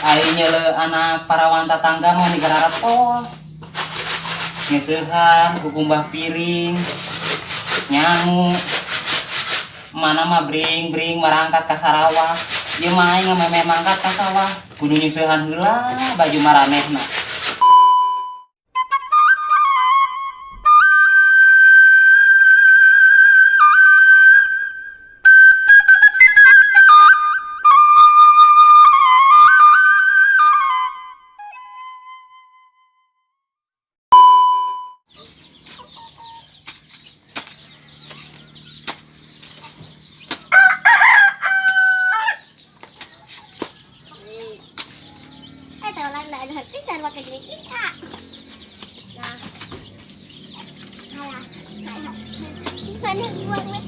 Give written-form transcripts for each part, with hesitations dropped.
Aing nyeule anak parawan tetangga mau digararap pol. Ngeusehan kukumbah piring. Nyangu. Mana mah bring marangkat ka Sarawak. Ieu mah aing ngameme mangkat ka sawah. Kudu nyeusehan heula baju maranehna. Lại cái sen vào cái gì ít ạ. Nah. Halah. Sana buang weh.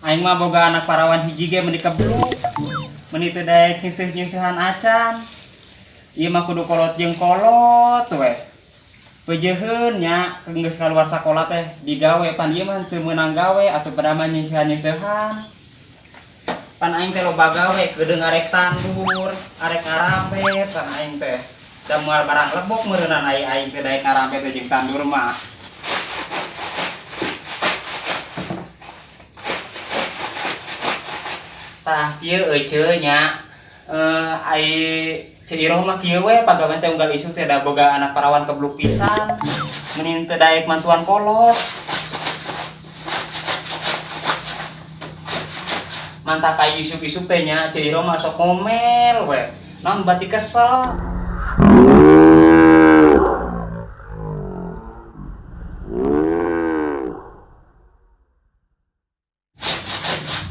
Aing mah boga anak parawan hiji ge meuni kebluk. Meuni teu daek nyeuseun acan. Ieu mah kudu kolot jeung kolot weh. Peujeheun nya geus kaluar sakola teh digawe pan ieu mah teu meunang gawe atuh pada mah nyeusehan. Pan aing teh loba gawe kedeung arek tandur, arek ngarampe pan aing teh. Da moal barang lebok meureunana aing teh daek ngarampe teh jeung tandur mah. Tah ieu euceul nya ai Ceiroh mah kieu we pagawean teh unggal isu teh da boga anak parawan kebluk pisan. Meunin teu daek mantuan kolot. Mantap kayak isuk-isuk teh nya Ceiroh mah sok ngomel we. Naon bati kesel.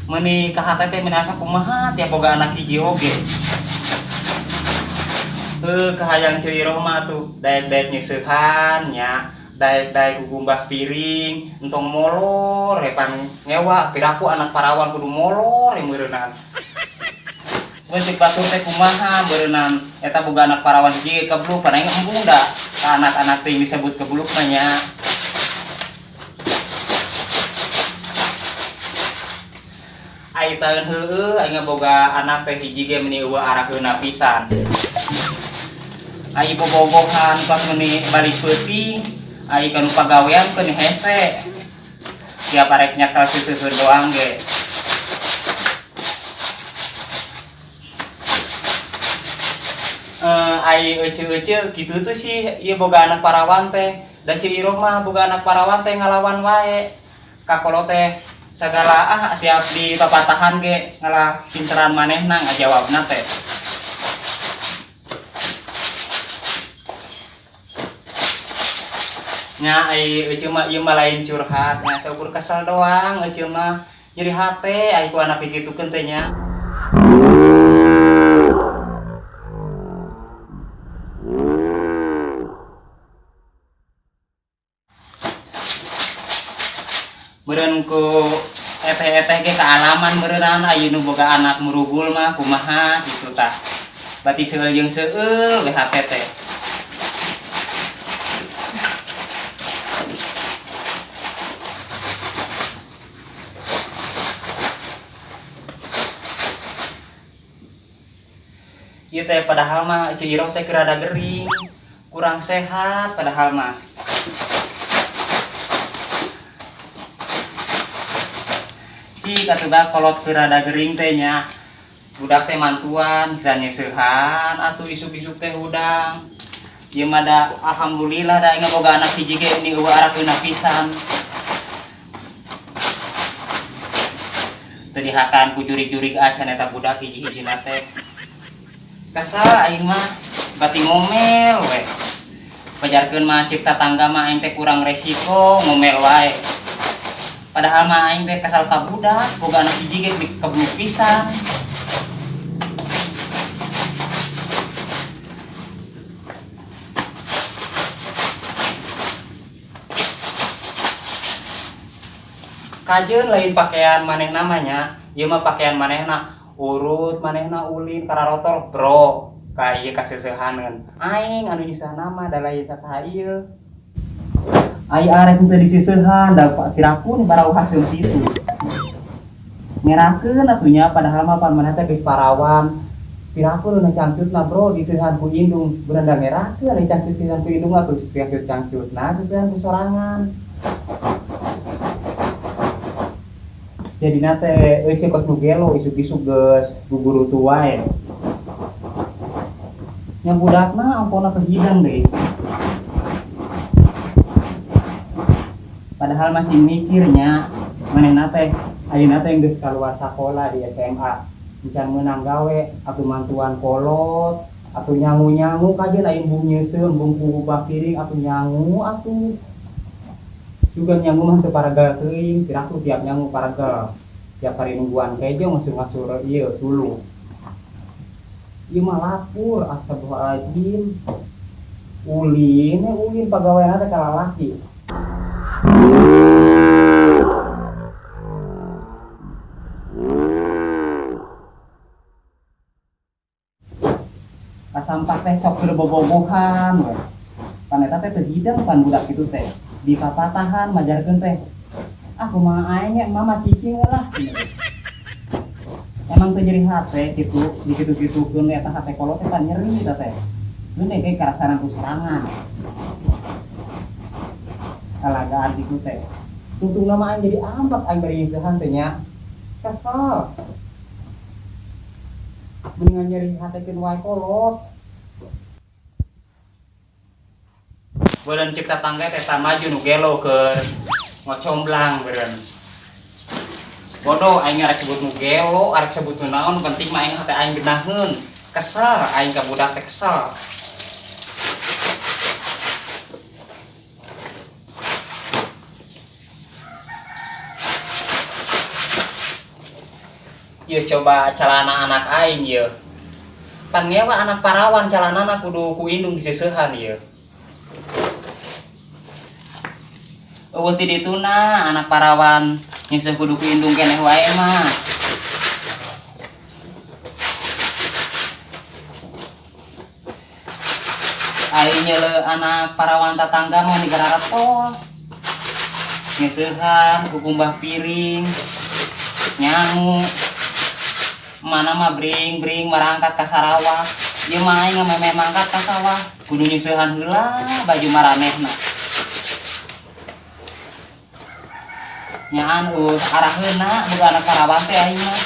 Meuni ka hate teh minasa kumaha tiap boga anak hiji oge. Kahayang Ceiroh mah tuh daek-daek nyeusehan nya. Daek-daek kukumbah piring, entong molor, pan ngewa, piraku anak parawan kudu molor meureunana. Mun cek batur teh kumaha meureunana, eta boga anak parawan hiji kebluk, pan aing embung da ka anak-anak teh disebut kebluk mah nya. Ai taeun heueuh aing boga anak teh hiji ge meuni eueuh arakeunna pisan. Ai bobogohan pas meuni balik peuting. Ai kanu pagawean keun hese. Tiap arek nyakel seuseun doang ge. Ai euceul-euceul kitu tuh sih ieu boga anak parawan teh. Da Ceiroh mah boga anak parawan teh ngalawan wae. Kakolot teh sagala tiap di papatahan ge ngalah pinteran manehna ngajawabna teh. Nya ai euceul mah ieu mah lain curhat nya saukur kesel doang euceul mah nyeri hate ai ku anak digitukeun teh nya. Meureun ku eteh-eteh ge kaalaman meureunana aya nu boga anak murugul mah kumaha kitu tah. Bati seueul jeung seueul we hate teh. Ieu teh padahal mah Ceiroh teh rada gering, kurang sehat padahal mah. Cik atuh da kolot rada gering teh nya. Budak teh mantuan bisa nyeusehan atuh isuk-isuk teh hudang. Ieu mah da alhamdulillah da aing boga anak hiji ge ini eueuh arakeunna pisan. Teu dihakan ku jurig-jurig acan eta budak hiji-hijina teh. Kesel aing mah bati ngomel we. Pajarkeun mah cik tetangga mah aing teh kurang resiko ngomel wae. Padahal mah aing teh kesal ka budak, boga anak hiji ge kebluk pisan. Kajeun lain pakaian maneh namanya, ieu mah pakaian manehna urut manehna ulin kararotol bro ka ieu kaseusehaneun aing anu nyusahan mah da lain sasaha ieu Ai arek teu disiseuhan da kiraku barau hasil situ. Ngerakeun atunya padahal mah pan maneh teh geus parawan. Kiraku nu cangcutna bro diseuhan ku indung berendah ngerakeun ari cangcut diseuhan ku indung atuh cangcut. Nah diseuhan ku sorangan. Jadi nate cekot nu gelo isuk-isuk geus guguru tua wae. Nya budakna amponna kehidang deui. Padahal masih mikirnya manehna teh ayeuna teh geus kaluar sakola di SMA encan meunang gawe atuh mantuan kolot atuh nyangu-nyangu kajen aya embung nyeuseum embung kubah piring atuh nyangu atuh juga nyangu mah teu paragal teuing kiraku tiap nyangu paragal tiap hari nungguan kejo ngasur-ngasur ieu tulung ieu mah lapur astagfirullahaladzim ulin pagaweana teh kalalaki. Sampah teh sok berbobogohan we. Pan eta teh teu hidang pan budak kitu teh. Di papatahan majarkeun teh. Ah kumaha aing nya mama cicing lah. Emang teu nyeri hate kitu, di kitu-kitukeun eta hate kolot teh pan nyeri eta teh. Geuneh ge karasanan ku serangan. Kalagaan kitu teh. Tungtung nama aing jadi ambak aing bari nyeusehan teh nya. Kesel. Mendingan nyeri hatekeun wae kolot. Beureun cek tatangga teh maju nu gelo keur ngocomblang beureun. Bodoh aing arek sebut nu gelo, arek sebut nu naon, penting mah aing hate aing geunaheun. Kesel aing ka budak teh kesel. Ieu coba calana anak aing ieu. Pan ngewa anak parawan calanana kudu ku indung diseusehan ieu. Eueuh ti dituna anak parawan nyeuseum kudu ku indung keneh wae mah. Aing nyeuleuh anak parawan tatangga mah digararap tol. Nyeusehan ku kumbah piring, nyangu. Mana mah bring marangkat ka Sarawak. Ieu mah aing meme mangkat ka sawah, kudu nyeusehan heula baju maranehna. Nyaan araheuna boga anak parawan teh aing mah.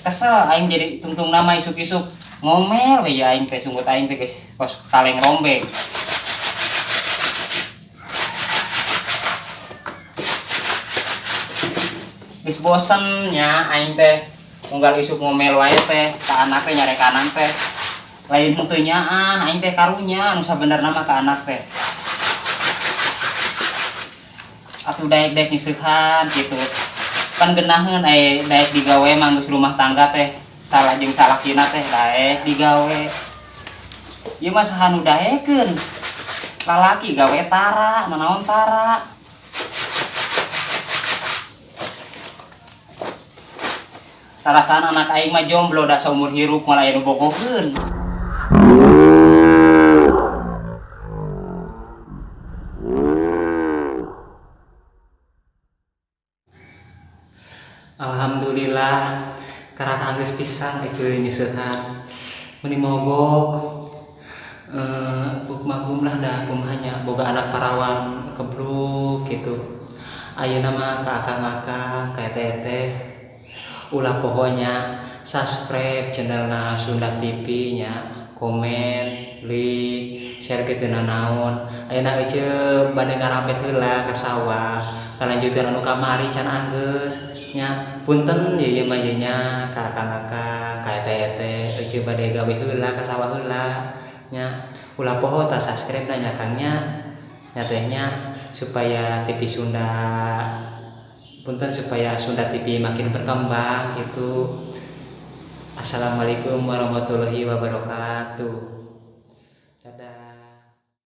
Kesel aing jadi tungtung nama isuk-isuk ngomel we ya aing teh sunggut aing teh geus kos kaleng rombeng. Geus bosen nya aing teh unggal isuk ngomel wae teh ka anak teh nyare kanan teh. Lain teu nyaan aing teh karunya anu sabenerna mah ka anak teh. Atuh daek-daek nyeusehan kitu. Pan geunaheun daek digawe mah geus rumah tangga teh salah jeung salakina teh daek digawe. Ieu mah saha nu daekeun? Lalaki gawe tara, nanaon tara? Rarasaan anak aing mah jomblo da saumur hirup malah anu bogoheun. Alhamdulillah karata geus pisan cuy nyeusehan. Meni mogok maklum lah da kumahanya boga anak parawan kebluk gitu. Ayeuna mah ka akang-akang ka teteh ulah pokoknya subscribe channelna Sunda TV nya, komen, like, share kitu naon. Ayeuna euceup bade ngarampet heula ka sawah. Kalanjutan anu kamari can anggeus nya. Punten ieu mah nya ka akang-akang ka teteh euceup bade gawe heula ka sawah heula nya. Ulah poho ta subscribe da nya Kangnya. Nya teh nya supaya TV Sunda punten supaya Sunda TV makin berkembang gitu. Assalamualaikum warahmatullahi wabarakatuh.